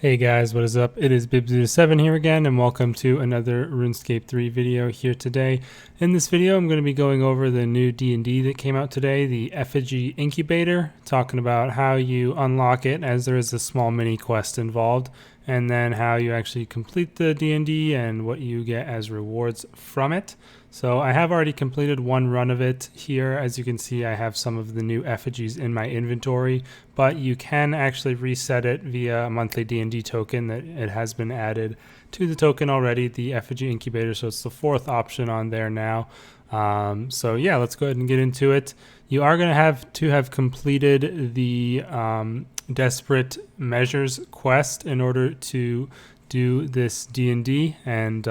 Hey guys, what is up? It is Bib07 here again, and welcome to another RuneScape 3 video here today. In this video, I'm going to be going over the new D&D that came out today, the Effigy Incubator, talking about how you unlock it as there is a small mini quest involved, and then how you actually complete the D&D and what you get as rewards from it. So I have already completed one run of it here. As you can see, I have some of the new effigies in my inventory, but you can actually reset it via a monthly D&D token that it has been added to the token already, the Effigy Incubator. So it's the fourth option on there now. So yeah, let's go ahead and get into it. You are going to have completed the Desperate Measures quest in order to do this D&D, and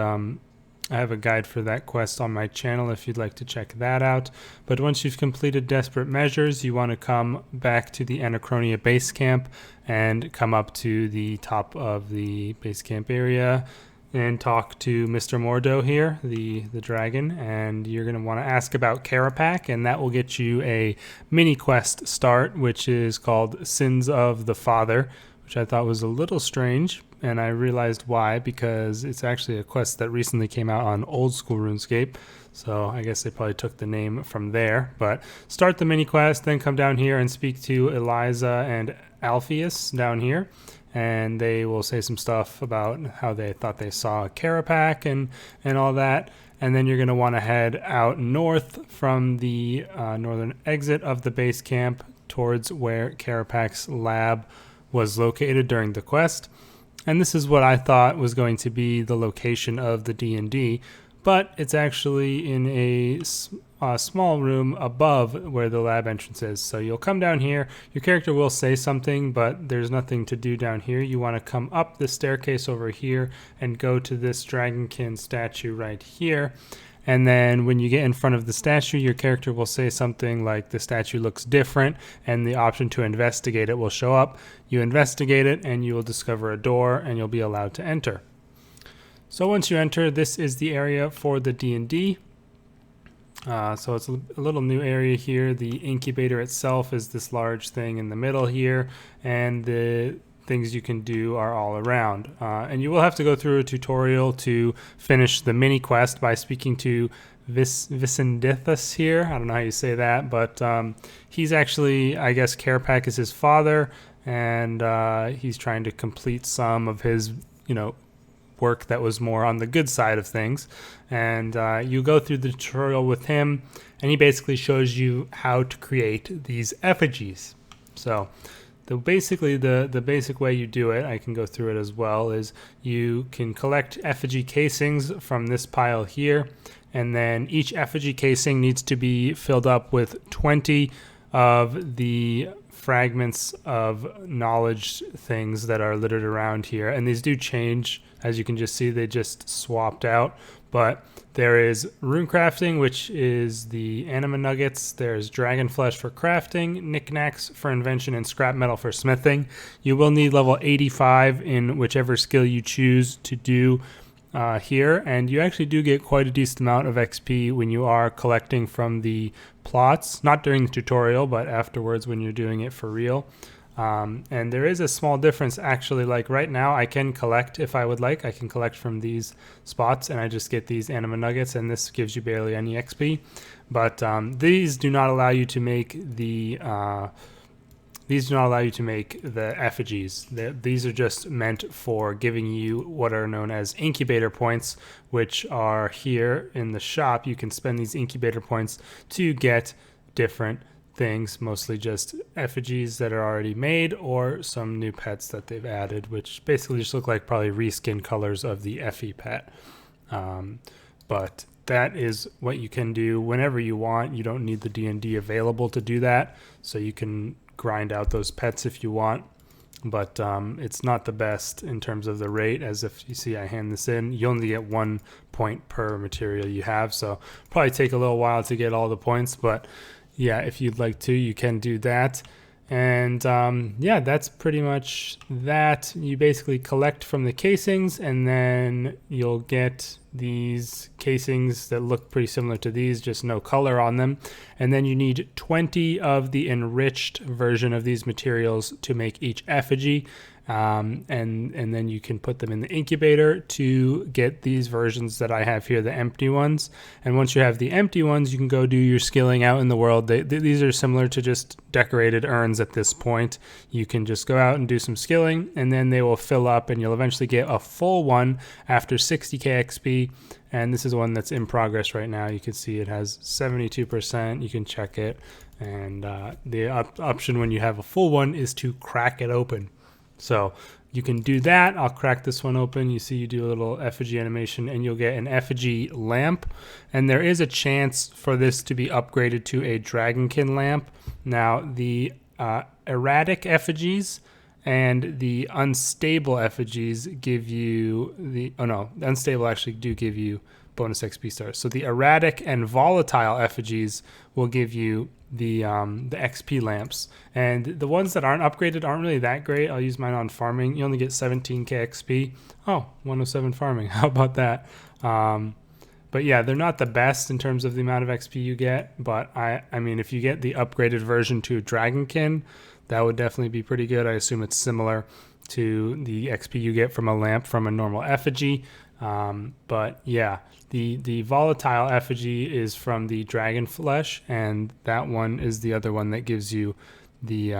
I have a guide for that quest on my channel if you'd like to check that out. But once you've completed Desperate Measures, you want to come back to the Anachronia base camp and come up to the top of the base camp area and talk to Mr. Mordo here, the dragon, and you're going to want to ask about Carapac, and that will get you a mini quest start, which is called Sins of the Father, which I thought was a little strange, and I realized why, because it's actually a quest that recently came out on old school RuneScape, so I guess they probably took the name from there. But start the mini quest, then come down here and speak to Eliza and Alpheus down here, and they will say some stuff about how they thought they saw Carapac and all that. And then you're going to want to head out north from the northern exit of the base camp towards where Carapac's lab was located during the quest. And this is what I thought was going to be the location of the D&D, but it's actually in a small room above where the lab entrance is. So you'll come down here, your character will say something, but there's nothing to do down here. You want to come up the staircase over here and go to this dragonkin statue right here. And then when you get in front of the statue, your character will say something like the statue looks different, and the option to investigate it will show up. You investigate it and you will discover a door and you'll be allowed to enter. So once you enter, this is the area for the D&D. So it's a little new area here. The incubator itself is this large thing in the middle here, and the things you can do are all around. And you will have to go through a tutorial to finish the mini quest by speaking to Vicendithus here. I don't know how you say that, but he's actually, I guess Carapac is his father, and he's trying to complete some of his, work that was more on the good side of things. And you go through the tutorial with him, and he basically shows you how to create these effigies. So basically the basic way you do it, I can go through it as well, is you can collect effigy casings from this pile here, and then each effigy casing needs to be filled up with 20 of the fragments of knowledge things that are littered around here. And these do change, as you can just see, they just swapped out. But there is rune crafting, which is the anima nuggets. There's dragon flesh for crafting, knickknacks for invention, and scrap metal for smithing. You will need level 85 in whichever skill you choose to do here, and you actually do get quite a decent amount of XP when you are collecting from the plots, not during the tutorial, but afterwards when you're doing it for real. And there is a small difference actually. Like right now I can collect, if I would like, I can collect from these spots and I just get these anima nuggets, and this gives you barely any XP. But these do not allow you to make the effigies. These are just meant for giving you what are known as incubator points, which are here in the shop. You can spend these incubator points to get different things, mostly just effigies that are already made or some new pets that they've added, which basically just look like probably reskin colors of the Effie pet. But that is what you can do whenever you want. You don't need the D&D available to do that, so you can grind out those pets if you want, but it's not the best in terms of the rate. As if you see I hand this in, you only get 1 point per material you have, so probably take a little while to get all the points, but yeah, if you'd like to, you can do that. And yeah, that's pretty much that. You basically collect from the casings, and then you'll get these casings that look pretty similar to these, just no color on them. And then you need 20 of the enriched version of these materials to make each effigy. and then you can put them in the incubator to get these versions that I have here, the empty ones. And once you have the empty ones, you can go do your skilling out in the world. These are similar to just decorated urns at this point. You can just go out and do some skilling, and then they will fill up, and you'll eventually get a full one after 60k XP. And this is one that's in progress right now. You can see it has 72%. You can check it. And the option when you have a full one is to crack it open. So you can do that. I'll crack this one open. You see you do a little effigy animation and you'll get an effigy lamp. And there is a chance for this to be upgraded to a dragonkin lamp. Now the erratic effigies and the unstable effigies give you the, the unstable actually do give you bonus XP stars. So the erratic and volatile effigies will give you the XP lamps. And the ones that aren't upgraded aren't really that great. I'll use mine on farming. You only get 17k XP. Oh, 107 farming. How about that? But yeah, they're not the best in terms of the amount of XP you get. But I mean, if you get the upgraded version to Dragonkin, that would definitely be pretty good. I assume it's similar to the XP you get from a lamp from a normal effigy. But yeah, the volatile effigy is from the dragon flesh, and that one is the other one that gives you the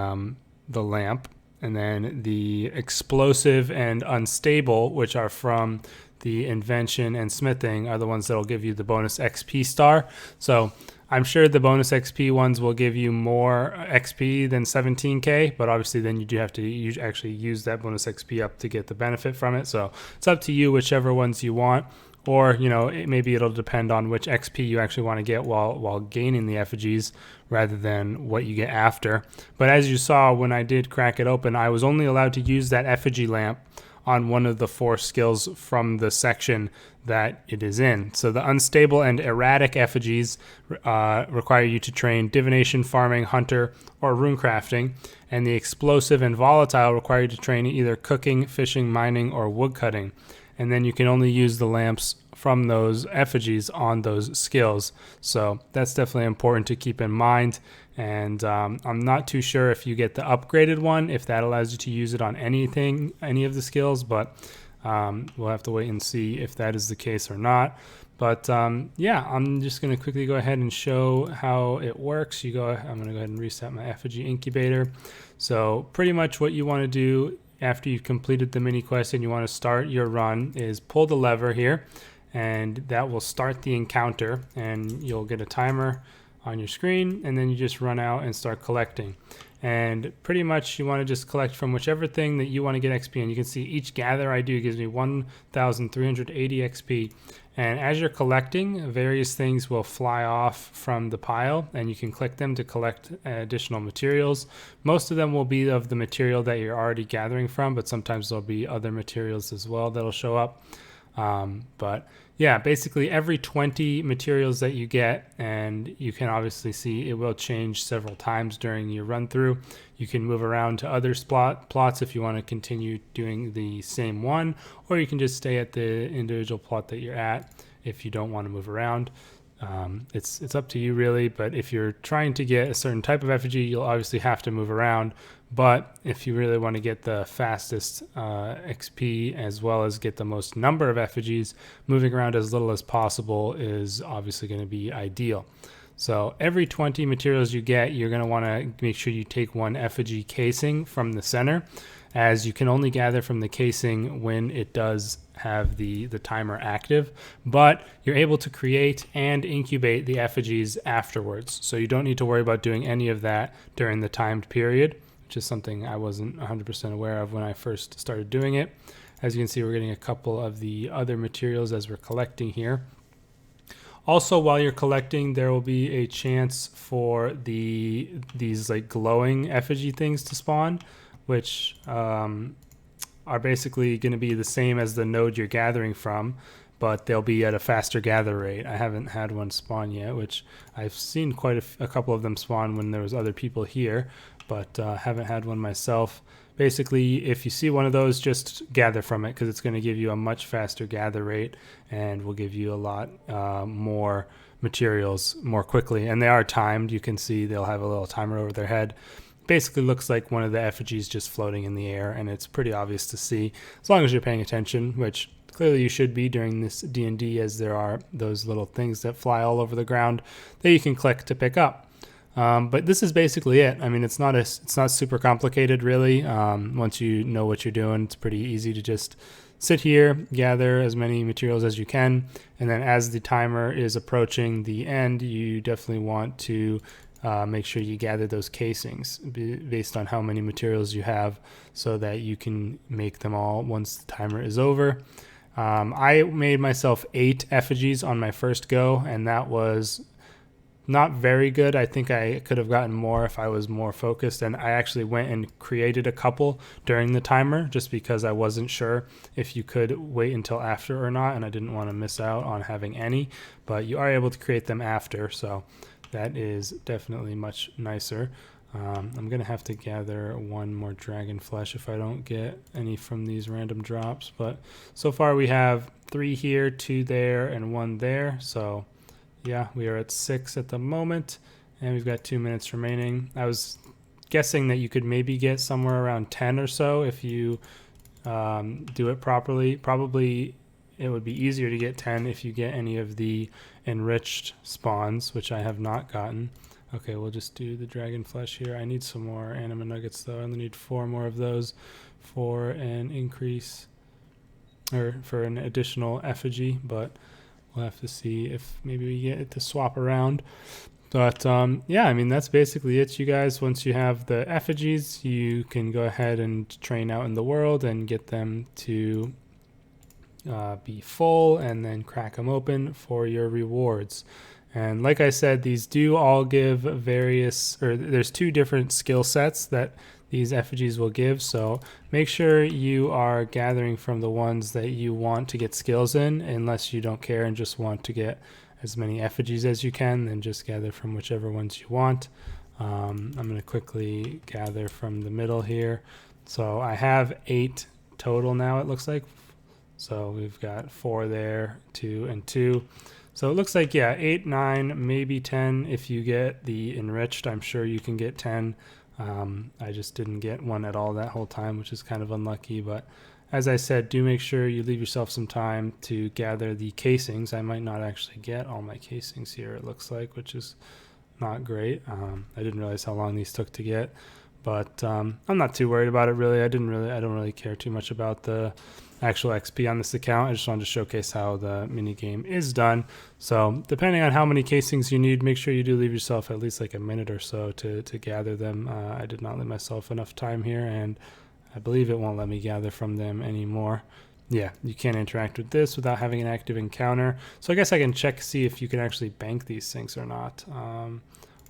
lamp. And then the explosive and unstable, which are from the invention and smithing, are the ones that will give you the bonus XP star. So I'm sure the bonus XP ones will give you more XP than 17k, but obviously then you do have to actually use that bonus XP up to get the benefit from it. So it's up to you, whichever ones you want. Or, maybe it'll depend on which XP you actually want to get while gaining the effigies rather than what you get after. But as you saw when I did crack it open, I was only allowed to use that effigy lamp on one of the 4 skills from the section that it is in. So the unstable and erratic effigies require you to train divination, farming, hunter, or rune crafting. And the explosive and volatile require you to train either cooking, fishing, mining, or wood cutting. And then you can only use the lamps from those effigies on those skills. So that's definitely important to keep in mind. And I'm not too sure if you get the upgraded one, if that allows you to use it on any of the skills, but we'll have to wait and see if that is the case or not. But yeah, I'm just going to quickly go ahead and show how it works. I'm going to go ahead and reset my Effigy Incubator. So pretty much what you want to do after you've completed the mini quest and you want to start your run is pull the lever here, and that will start the encounter, and you'll get a timer on your screen, and then you just run out and start collecting. And pretty much you want to just collect from whichever thing that you want to get XP. And you can see each gather I do gives me 1,380 XP. And as you're collecting, various things will fly off from the pile, and you can click them to collect additional materials. Most of them will be of the material that you're already gathering from, but sometimes there'll be other materials as well that'll show up. But yeah, basically every 20 materials that you get, and you can obviously see it will change several times during your run through. You can move around to other plots if you want to continue doing the same one, or you can just stay at the individual plot that you're at if you don't want to move around. It's up to you really, but if you're trying to get a certain type of effigy, you'll obviously have to move around. But if you really want to get the fastest XP as well as get the most number of effigies, moving around as little as possible is obviously going to be ideal. So every 20 materials you get, you're going to want to make sure you take one effigy casing from the center, as you can only gather from the casing when it does have the timer active, but you're able to create and incubate the effigies afterwards. So you don't need to worry about doing any of that during the timed period, which is something I wasn't 100% aware of when I first started doing it. As you can see, we're getting a couple of the other materials as we're collecting here. Also, while you're collecting, there will be a chance for these like glowing effigy things to spawn, which are basically going to be the same as the node you're gathering from, but they'll be at a faster gather rate. I haven't had one spawn yet, which I've seen quite a couple of them spawn when there was other people here, but haven't had one myself. Basically, if you see one of those, just gather from it, because it's going to give you a much faster gather rate and will give you a lot more materials more quickly. And they are timed. You can see they'll have a little timer over their head. basically looks like one of the effigies just floating in the air, and it's pretty obvious to see as long as you're paying attention, which clearly you should be during this D&D, as there are those little things that fly all over the ground that you can click to pick up. But this is basically it. I mean, it's not super complicated, really. Once you know what you're doing, it's pretty easy to just sit here, gather as many materials as you can, and then as the timer is approaching the end, you definitely want to make sure you gather those casings based on how many materials you have, so that you can make them all once the timer is over. I made myself 8 effigies on my first go, and that was not very good. I think I could have gotten more if I was more focused, and I actually went and created a couple during the timer just because I wasn't sure if you could wait until after or not, and I didn't want to miss out on having any, but you are able to create them after, so that is definitely much nicer. I'm gonna have to gather one more dragon flesh if I don't get any from these random drops, but so far we have 3 here, 2 there, and 1 there, so yeah, we are at 6 at the moment, and we've got 2 minutes remaining. I was guessing that you could maybe get somewhere around 10 or so if you do it properly. Probably it would be easier to get 10 if you get any of the enriched spawns, which I have not gotten. Okay, we'll just do the dragon flesh here. I need some more anima nuggets, though. I only need 4 more of those for an increase, or for an additional effigy, but we'll have to see if maybe we get it to swap around. But yeah, I mean, that's basically it, you guys. Once you have the effigies, you can go ahead and train out in the world and get them to be full, and then crack them open for your rewards. And like I said, these do all give various, or there's 2 different skill sets that these effigies will give, so make sure you are gathering from the ones that you want to get skills in, unless you don't care and just want to get as many effigies as you can, then just gather from whichever ones you want. I'm going to quickly gather from the middle here. So I have 8 total now, it looks like. So we've got 4 there, 2 and 2. So it looks like, yeah, 8, 9, maybe 10 if you get the enriched. I'm sure you can get 10. I just didn't get one at all that whole time, which is kind of unlucky. But as I said, do make sure you leave yourself some time to gather the casings. I might not actually get all my casings here, it looks like, which is not great. I didn't realize how long these took to get, but I'm not too worried about it, really. I don't really care too much about the actual XP on this account. I just wanted to showcase how the mini game is done. So depending on how many casings you need, make sure you do leave yourself at least like a minute or so to gather them. I did not leave myself enough time here, and I believe it won't let me gather from them anymore. Yeah, you can't interact with this without having an active encounter. So I guess I can check, see if you can actually bank these things or not.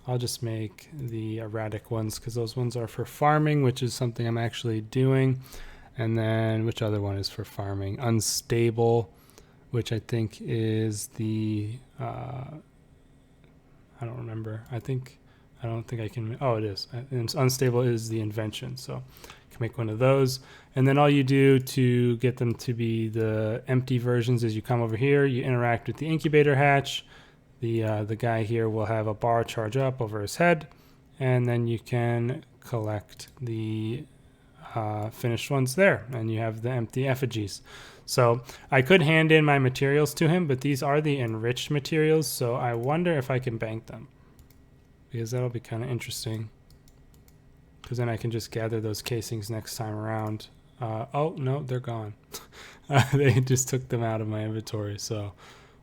I'll just make the erratic ones, because those ones are for farming, which is something I'm actually doing. And then which other one is for farming? Unstable, which I think is the, I don't remember. I don't think I can, oh, it is. Unstable is the invention. So I can make one of those. And then all you do to get them to be the empty versions is you come over here, you interact with the incubator hatch. The guy here will have a bar charge up over his head, and then you can collect the finished ones there, and you have the empty effigies. So I could hand in my materials to him, but these are the enriched materials, so I wonder if I can bank them, because that'll be kind of interesting, because then I can just gather those casings next time around. Oh no, they're gone. They just took them out of my inventory, so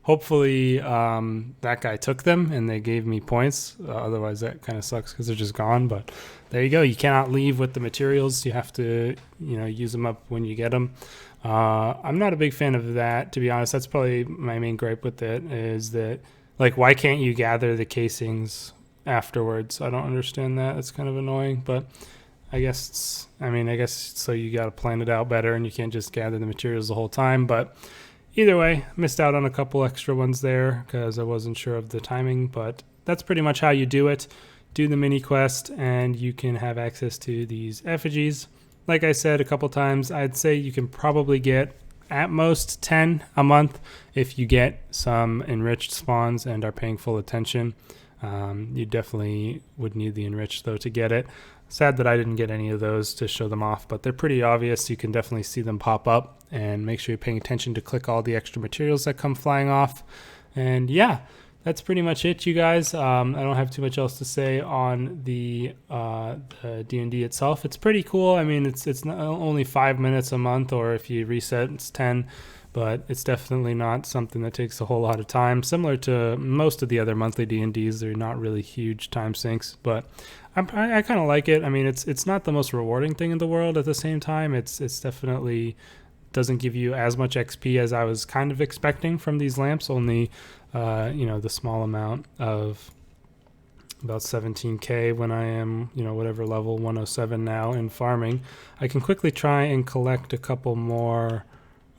hopefully that guy took them and they gave me points. Otherwise that kind of sucks because they're just gone. But there you go. You cannot leave with the materials. You have to, use them up when you get them. I'm not a big fan of that, to be honest. That's probably my main gripe with it, is that, like, why can't you gather the casings afterwards? I don't understand that. It's kind of annoying, but I guess so you got to plan it out better, and you can't just gather the materials the whole time. But either way, missed out on a couple extra ones there because I wasn't sure of the timing, but that's pretty much how you do it. Do the mini quest and you can have access to these effigies. Like I said a couple times, I'd say you can probably get at most 10 a month if you get some enriched spawns and are paying full attention. You definitely would need the enriched though to get it. Sad that I didn't get any of those to show them off, but they're pretty obvious. You can definitely see them pop up, and make sure you're paying attention to click all the extra materials that come flying off. And yeah, that's pretty much it, you guys. I don't have too much else to say on the D&D itself. It's pretty cool. I mean, it's not only 5 minutes a month, or if you reset, it's 10. But it's definitely not something that takes a whole lot of time. Similar to most of the other monthly D&Ds, they're not really huge time sinks, but I kind of like it. I mean, it's not the most rewarding thing in the world. At the same time, it's definitely doesn't give you as much XP as I was kind of expecting from these lamps. Only, the small amount of about 17k when I am, whatever level 107 now in farming. I can quickly try and collect a couple more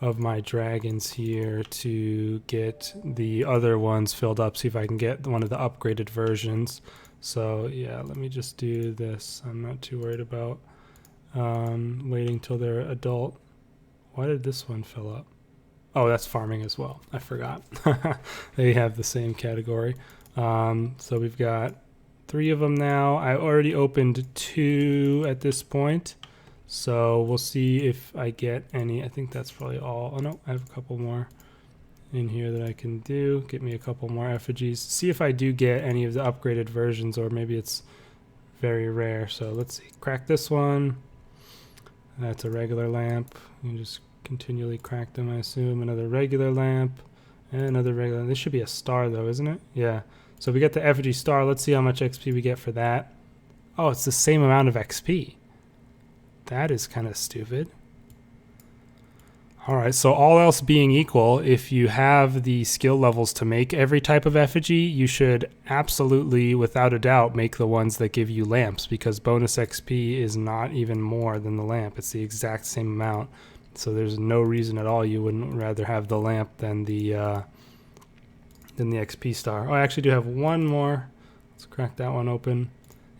of my dragons here to get the other ones filled up, see if I can get one of the upgraded versions. So yeah, let me just do this. I'm not too worried about waiting till they're adult. Why did this one fill up? Oh, that's farming as well. I forgot. They have the same category. So we've got 3 of them now. I already opened 2 at this point. So we'll see if I get any. I think that's probably all. Oh no, I have a couple more in here that I can do. Get me a couple more effigies. See if I do get any of the upgraded versions, or maybe it's very rare. So let's see. Crack this one. That's a regular lamp. You can just continually crack them, I assume. Another regular lamp and another regular. This should be a star though, isn't it? Yeah. So we get the effigy star. Let's see how much XP we get for that. Oh, it's the same amount of XP. That is kind of stupid. All right, so all else being equal, if you have the skill levels to make every type of effigy, you should absolutely, without a doubt, make the ones that give you lamps, because bonus XP is not even more than the lamp. It's the exact same amount. So there's no reason at all you wouldn't rather have the lamp than the XP star. Oh, I actually do have one more. Let's crack that one open.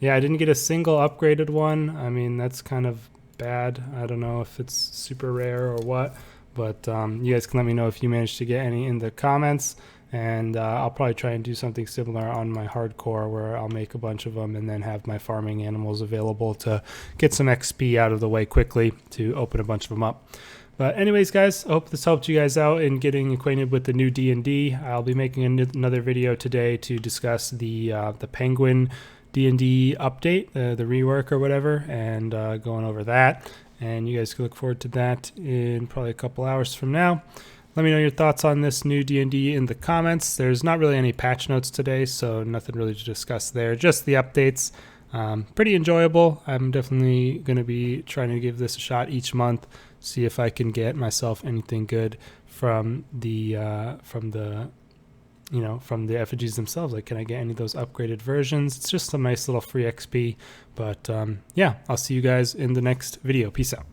Yeah, I didn't get a single upgraded one. I mean, that's kind of bad. I don't know if it's super rare or what, but you guys can let me know if you managed to get any in the comments, and I'll probably try and do something similar on my hardcore, where I'll make a bunch of them and then have my farming animals available to get some XP out of the way quickly to open a bunch of them up. But anyways, guys, I hope this helped you guys out in getting acquainted with the new D&D. I'll be making another video today to discuss the Penguin D&D update, the rework or whatever, and going over that. And you guys can look forward to that in probably a couple hours from now. Let me know your thoughts on this new D&D in the comments. There's not really any patch notes today, so nothing really to discuss there. Just the updates. Pretty enjoyable. I'm definitely going to be trying to give this a shot each month, see if I can get myself anything good from the effigies themselves. Like, can I get any of those upgraded versions? It's just a nice little free XP. But yeah, I'll see you guys in the next video. Peace out.